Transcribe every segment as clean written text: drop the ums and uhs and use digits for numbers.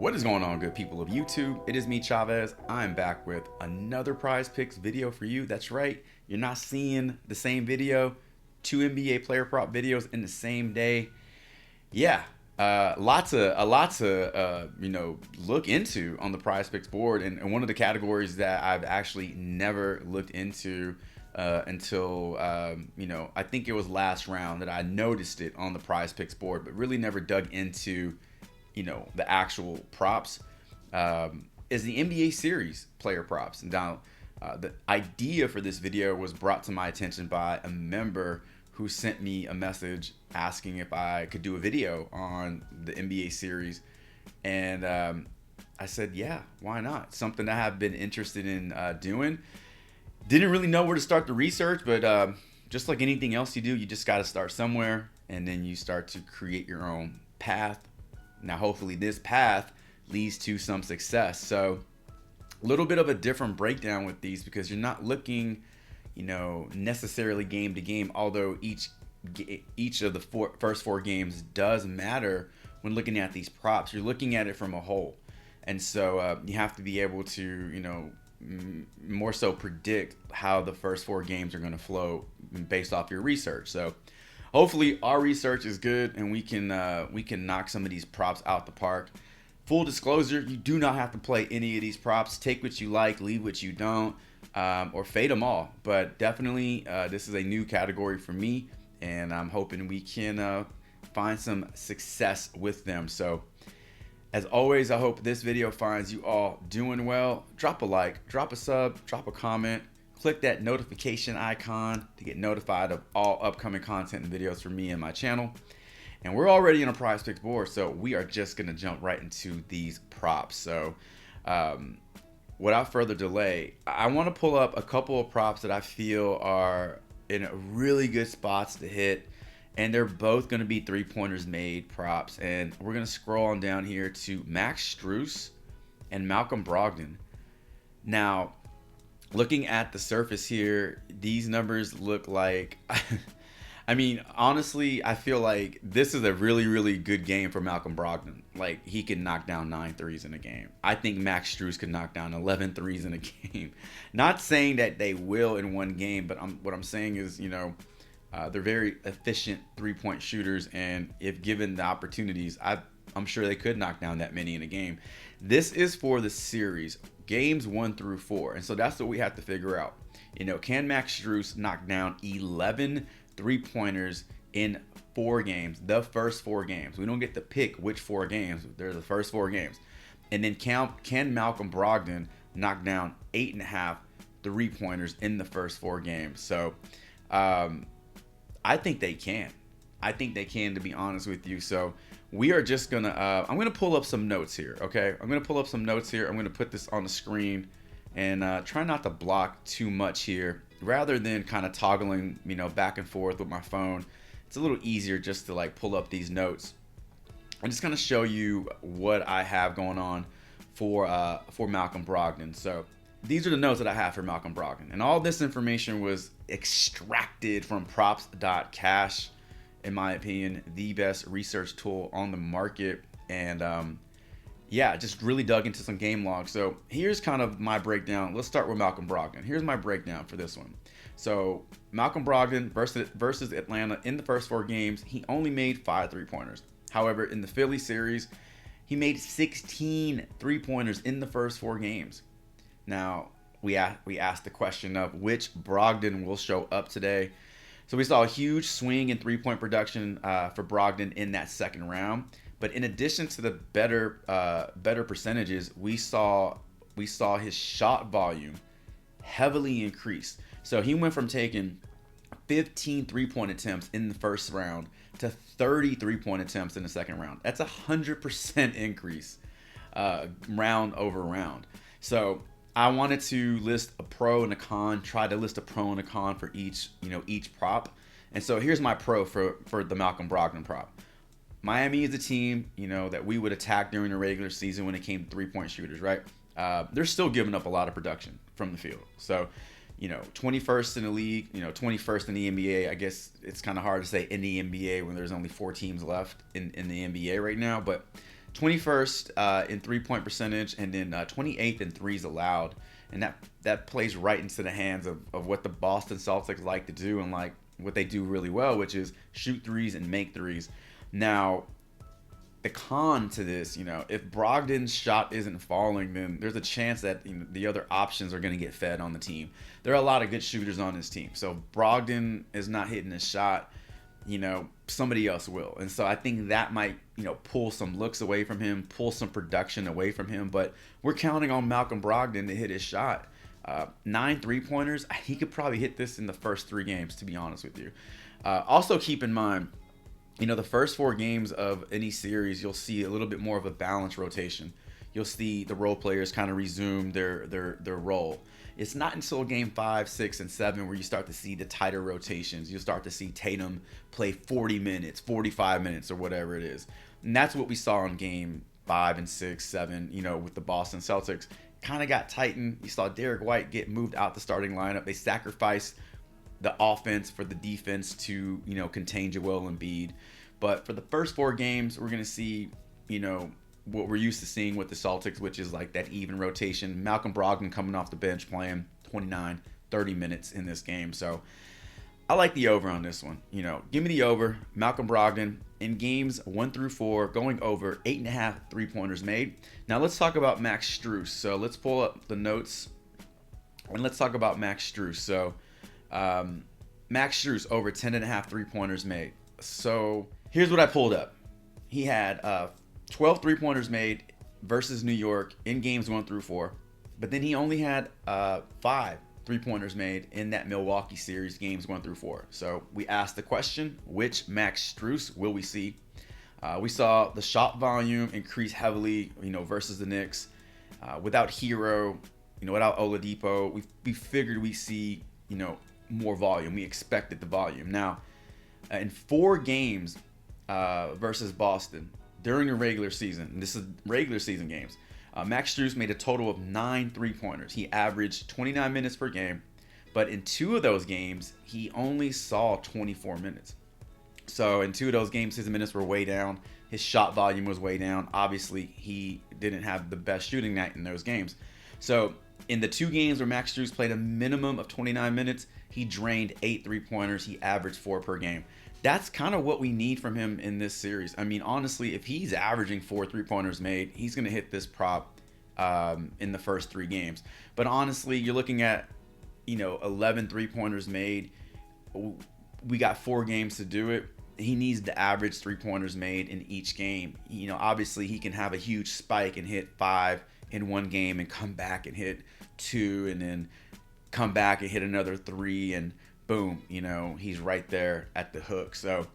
What is going on, good people of YouTube? It is me, Chavez. I'm back with another Prizepicks video for you. That's right, you're not seeing the same video, two NBA player prop videos in the same day. Yeah, a lot to look into on the Prizepicks board, and one of the categories that I've actually never looked into until I think it was last round that I noticed it on the Prizepicks board, but really never dug into the actual props, is the NBA series player props. And now the idea for this video was brought to my attention by a member who sent me a message asking if I could do a video on the NBA series. And I said, yeah, why not? Something that I've been interested in doing. Didn't really know where to start the research, but just like anything else you do, you just got to start somewhere, and then you start to create your own path. Now, hopefully this path leads to some success. So a little bit of a different breakdown with these, because you're not looking, necessarily game to game, although each of the first four games does matter when looking at these props. You're looking at it from a whole. And so you have to be able to, more so predict how the first four games are going to flow based off your research. So hopefully our research is good and we can knock some of these props out the park. Full disclosure, you do not have to play any of these props. Take what you like, leave what you don't, or fade them all. But definitely this is a new category for me, and I'm hoping we can find some success with them. So as always, I hope this video finds you all doing well. Drop a like, drop a sub, drop a comment. Click that notification icon to get notified of all upcoming content and videos from me and my channel. And we're already in a Prizepicks board, so we are just gonna jump right into these props. So without further delay, I wanna pull up a couple of props that I feel are in really good spots to hit. And they're both gonna be three-pointers made props. And we're gonna scroll on down here to Max Strus and Malcolm Brogdon. Now, looking at the surface here, these numbers look like, I mean, honestly, I feel like this is a really, really good game for Malcolm Brogdon. Like, he can knock down 9 threes in a game. I think Max Strus could knock down 11 threes in a game. Not saying that they will in one game, but what I'm saying is, they're very efficient three-point shooters, and if given the opportunities, I'm sure they could knock down that many in a game. This is for the series, games 1 through 4, and so that's what we have to figure out. Can Max Strus knock down 11 three-pointers in 4 games, the first 4 games? We don't get to pick which 4 games, they're the first 4 games. And then can Malcolm Brogdon knock down 8.5 three-pointers in the first 4 games? So I think they can. I think they can, to be honest with you. So we are just gonna I'm gonna pull up some notes here. Okay, I'm gonna pull up some notes here. I'm gonna put this on the screen and try not to block too much here, rather than kind of toggling back and forth with my phone. It's a little easier just to like pull up these notes. I'm just gonna show you what I have going on for Malcolm Brogdon. So these are the notes that I have for Malcolm Brogdon, and all this information was extracted from props.cash. In my opinion, the best research tool on the market. And yeah, just really dug into some game logs. So here's kind of my breakdown. Let's start with Malcolm Brogdon. Here's my breakdown for this one. So Malcolm Brogdon versus Atlanta, in the first 4 games, he only made 5 three-pointers. However, in the Philly series, he made 16 three-pointers in the first 4 games. Now, we asked the question of which Brogdon will show up today. So we saw a huge swing in three-point production for Brogdon in that second round. But in addition to the better percentages, we saw his shot volume heavily increase. So he went from taking 15 three-point attempts in the first round to 30 three-point attempts in the second round. That's 100% increase round over round. So I wanted to list a pro and a con, try to list a pro and a con for each prop. And so here's my pro for the Malcolm Brogdon prop. Miami is a team, that we would attack during the regular season when it came to three-point shooters, right? They're still giving up a lot of production from the field. So, 21st in the league, 21st in the NBA. I guess it's kind of hard to say in the NBA when there's only 4 teams left in the NBA right now, but 21st in 3-point percentage, and then 28th in threes allowed. And that plays right into the hands of what the Boston Celtics like to do, and like what they do really well, which is shoot threes and make threes. Now, the con to this, if Brogdon's shot isn't falling, then there's a chance that the other options are going to get fed on the team. There are a lot of good shooters on this team. So if Brogdon is not hitting his shot, somebody else will. And so I think that might, pull some looks away from him, pull some production away from him. But we're counting on Malcolm Brogdon to hit his shot. 9 3-pointers, he could probably hit this in the first 3 games, to be honest with you. Also keep in mind, the first 4 games of any series, you'll see a little bit more of a balanced rotation. You'll see the role players kind of resume their role. It's not until game 5, 6, and 7 where you start to see the tighter rotations. You'll start to see Tatum play 40 minutes, 45 minutes, or whatever it is. And that's what we saw in game 5 and 6, 7, with the Boston Celtics. Kind of got tightened. You saw Derek White get moved out the starting lineup. They sacrificed the offense for the defense to, contain Joel Embiid. But for the first 4 games, we're going to see, what we're used to seeing with the Celtics, which is like that even rotation. Malcolm Brogdon coming off the bench playing 29, 30 minutes in this game. So I like the over on this one. Give me the over. Malcolm Brogdon in games 1 through 4 going over 8.5 3-pointers made. Now let's talk about Max Strus. So let's pull up the notes and let's talk about Max Strus. So Max Strus over 10.5 3-pointers made. So here's what I pulled up. He had 12 3-pointers made versus New York in games 1 through 4, but then he only had 5 3-pointers made in that Milwaukee series, games 1 through 4. So we asked the question, which Max Strus will we see? We saw the shot volume increase heavily, versus the Knicks. Without Hero, without Oladipo, we figured we see, more volume. We expected the volume. Now, in 4 games versus Boston during the regular season, and this is regular season games, Max Strus made a total of 9 3-pointers. He averaged 29 minutes per game, but in 2 of those games, he only saw 24 minutes. So in 2 of those games, his minutes were way down. His shot volume was way down. Obviously, he didn't have the best shooting night in those games. So in the 2 games where Max Strus played a minimum of 29 minutes, he drained 8 3-pointers. He averaged 4 per game. That's kind of what we need from him in this series. I mean, honestly, if he's averaging 4 3-pointers made, he's going to hit this prop in the first 3 games. But honestly, you're looking at, 11 3-pointers made. We got 4 games to do it. He needs to average 3-pointers made in each game. Obviously, he can have a huge spike and hit 5 in one game and come back and hit 2 and then come back and hit another 3 and boom, he's right there at the hook. So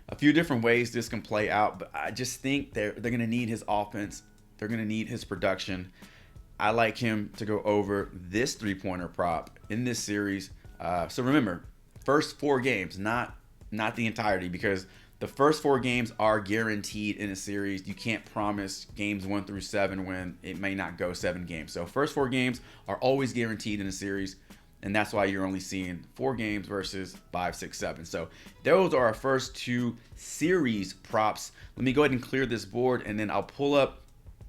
a few different ways this can play out, but I just think they're going to need his offense. They're going to need his production. I like him to go over this 3-pointer prop in this series. So remember, first 4 games, not the entirety, because the first 4 games are guaranteed in a series. You can't promise games 1 through 7 when it may not go 7 games. So first 4 games are always guaranteed in a series. And that's why you're only seeing 4 games versus 5, 6, 7. So those are our first 2 series props. Let me go ahead and clear this board, and then I'll pull up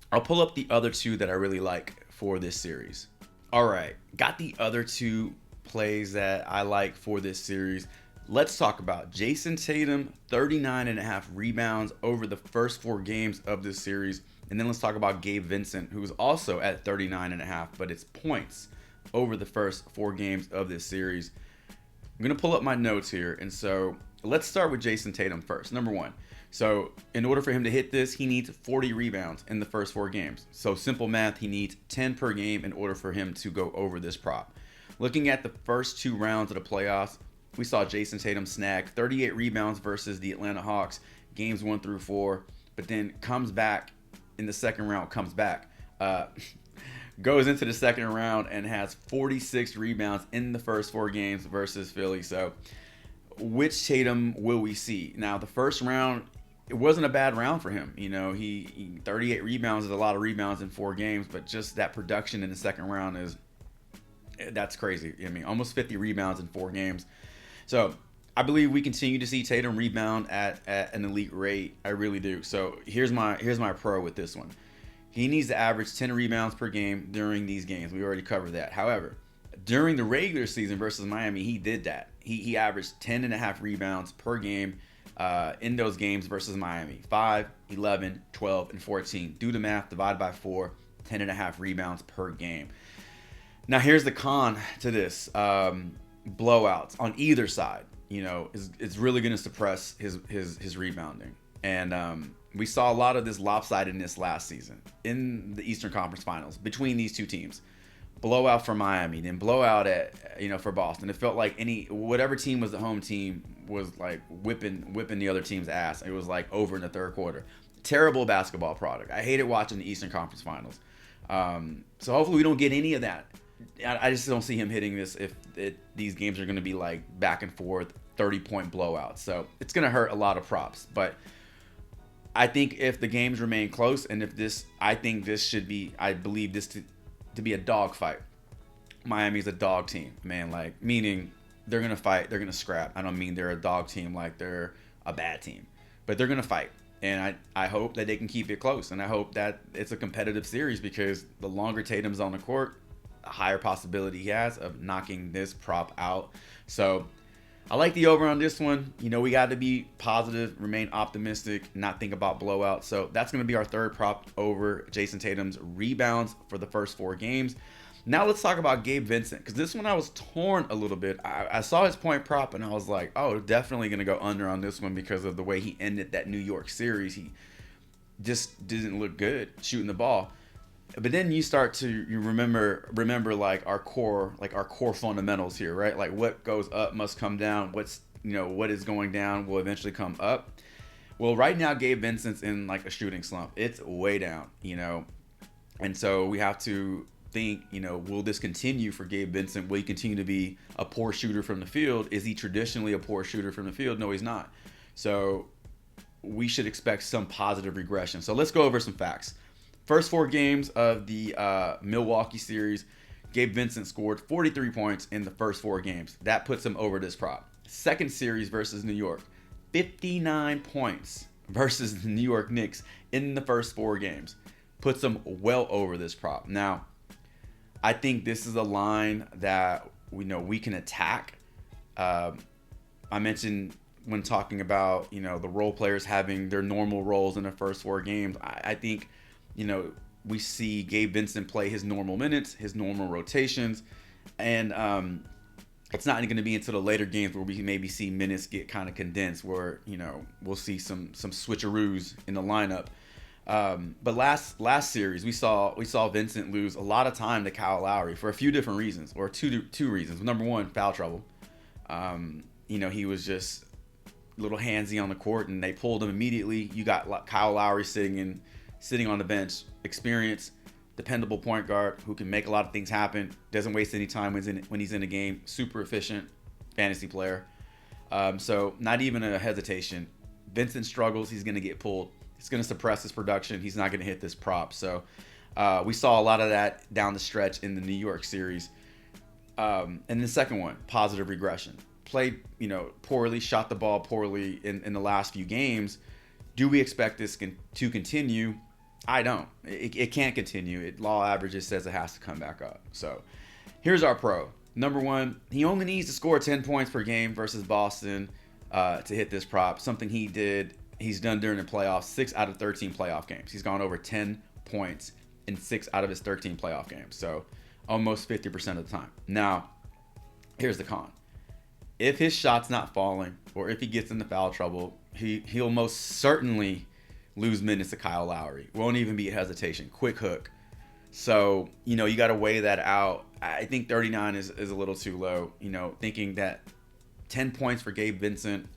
the other 2 that I really like for this series. All right, got the other 2 plays that I like for this series. Let's talk about Jason Tatum, 39.5 rebounds over the first 4 games of this series. And then let's talk about Gabe Vincent, who's also at 39.5, but it's points over the first 4 games of this series. I'm going to pull up my notes here. And so let's start with Jason Tatum first. Number 1. So in order for him to hit this, he needs 40 rebounds in the first 4 games. So simple math, he needs 10 per game in order for him to go over this prop. Looking at the first 2 rounds of the playoffs, we saw Jason Tatum snag 38 rebounds versus the Atlanta Hawks, games 1 through 4, but then comes back in the second round, goes into the second round and has 46 rebounds in the first 4 games versus Philly. So which Tatum will we see? Now, the first round, it wasn't a bad round for him. He 38 rebounds is a lot of rebounds in 4 games, but just that production in the second round that's crazy. I mean, almost 50 rebounds in 4 games. So I believe we continue to see Tatum rebound at an elite rate. I really do. So here's my pro with this one. He needs to average 10 rebounds per game during these games. We already covered that. However, during the regular season versus Miami, he did that. He averaged 10.5 rebounds per game in those games versus Miami. 5, 11, 12, and 14. Do the math, divide by 4, 10.5 rebounds per game. Now here's the con to this. Blowouts on either side, is really going to suppress his rebounding. And we saw a lot of this lopsidedness last season in the Eastern Conference Finals between these two teams. Blowout for Miami, then blowout for Boston. It felt like whatever team was the home team was like whipping the other team's ass. It was like over in the third quarter. Terrible basketball product. I hated watching the Eastern Conference Finals. So hopefully we don't get any of that. I just don't see him hitting this if these games are going to be like back and forth 30-point blowouts. So it's going to hurt a lot of props. But I think if the games remain close, and I believe this to be a dog fight. Miami's a dog team, man. Like, meaning they're going to fight, they're going to scrap. I don't mean they're a dog team like they're a bad team. But they're going to fight. And I hope that they can keep it close. And I hope that it's a competitive series, because the longer Tatum's on the court, the higher possibility he has of knocking this prop out. So I like the over on this one. We got to be positive, remain optimistic, not think about blowouts. So that's going to be our third prop over Jason Tatum's rebounds for the first 4 games. Now let's talk about Gabe Vincent, because this one I was torn a little bit. I saw his point prop and I was like, oh, definitely going to go under on this one because of the way he ended that New York series. He just didn't look good shooting the ball. But then you start to remember like our core fundamentals here, right? Like what goes up must come down. What is going down will eventually come up. Well, right now Gabe Vincent's in like a shooting slump. It's way down, and so we have to think, will this continue for Gabe Vincent? Will he continue to be a poor shooter from the field? Is he traditionally a poor shooter from the field? No, he's not. So we should expect some positive regression. So let's go over some facts. First 4 games of the Milwaukee series, Gabe Vincent scored 43 points in the first 4 games. That puts him over this prop. Second series versus New York, 59 points versus the New York Knicks in the first 4 games. Puts him well over this prop. Now, I think this is a line that we can attack. I mentioned when talking about the role players having their normal roles in the first 4 games. I think we see Gabe Vincent play his normal minutes, his normal rotations, and it's not going to be until the later games where we maybe see minutes get kind of condensed, where we'll see some switcheroos in the lineup. But last series we saw Vincent lose a lot of time to Kyle Lowry for a few different reasons, or two reasons. Number one, foul trouble. He was just a little handsy on the court, and they pulled him immediately. You got Kyle Lowry sitting on the bench, experienced, dependable point guard who can make a lot of things happen, doesn't waste any time when he's in a game, super efficient fantasy player. So not even a hesitation. Vincent struggles, he's going to get pulled. It's going to suppress his production. He's not going to hit this prop. So we saw a lot of that down the stretch in the New York series. And the second one, positive regression. Played poorly, shot the ball poorly in the last few games. Do we expect this to continue? I don't. It can't continue. Law averages says it has to come back up. So here's our pro. Number one, he only needs to score 10 points per game versus Boston to hit this prop. Something he's done during the playoffs. 6 out of 13 playoff games. He's gone over 10 points in 6 out of his 13 playoff games. So almost 50% of the time. Now, here's the con. If his shot's not falling, or if he gets into foul trouble, he'll most certainly lose minutes to Kyle Lowry. Won't even be a hesitation. Quick hook. So, you got to weigh that out. I think 39 is a little too low. Thinking that 10 points for Gabe Vincent,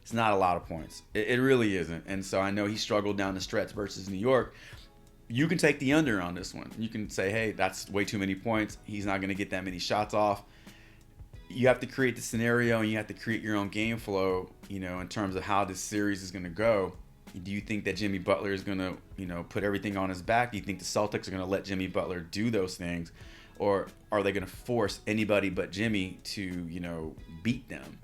it's not a lot of points. It really isn't. And so I know he struggled down the stretch versus New York. You can take the under on this one. You can say, hey, that's way too many points. He's not going to get that many shots off. You have to create the scenario, and you have to create your own game flow, in terms of how this series is going to go. Do you think that Jimmy Butler is going to, put everything on his back? Do you think the Celtics are going to let Jimmy Butler do those things? Or are they going to force anybody but Jimmy to, beat them?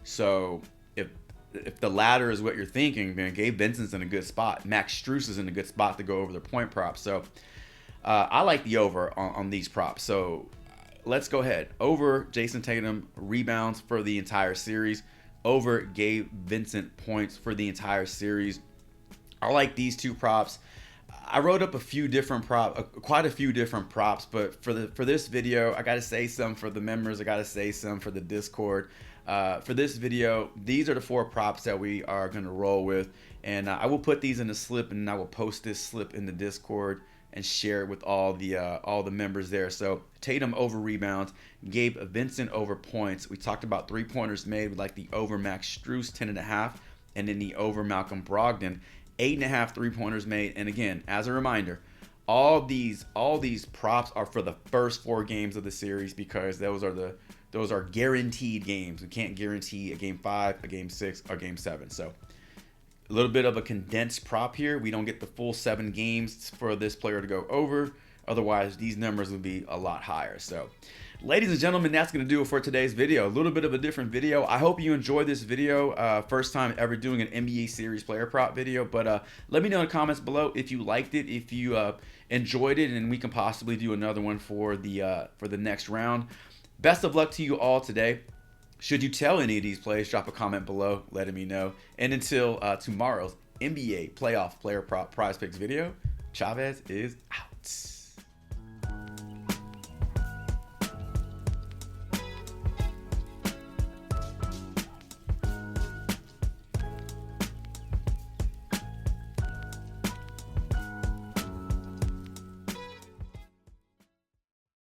So if the latter is what you're thinking, man, Gabe Vincent's in a good spot. Max Strus is in a good spot to go over their point props. So I like the over on these props. So let's go ahead. Over Jason Tatum rebounds for the entire series. Over Gabe Vincent points for the entire series. I like these two props. I wrote up quite a few different props, but for this video, I got to say some for the members. I got to say some for the Discord. For this video, these are the 4 props that we are going to roll with, and I will put these in a slip, and I will post this slip in the Discord and share it with all the members there. So Tatum over rebounds, Gabe Vincent over points. We talked about 3-pointers made. We like the over Max Strus 10.5, and then the over Malcolm Brogdon 8.5 3-pointers made. And again, as a reminder, all these props are for the first 4 games of the series, because those are guaranteed games. We can't guarantee a game 5, a game 6, or game 7. So a little bit of a condensed prop here. We don't get the full 7 games for this player to go over. Otherwise, these numbers would be a lot higher. So, ladies and gentlemen, that's going to do it for today's video. A little bit of a different video. I hope you enjoyed this video. First time ever doing an NBA series player prop video. But let me know in the comments below if you liked it, if you enjoyed it, and we can possibly do another one for the next round. Best of luck to you all today. Should you tell any of these plays, drop a comment below letting me know. And until tomorrow's NBA playoff player prop prize picks video, Chavez is out.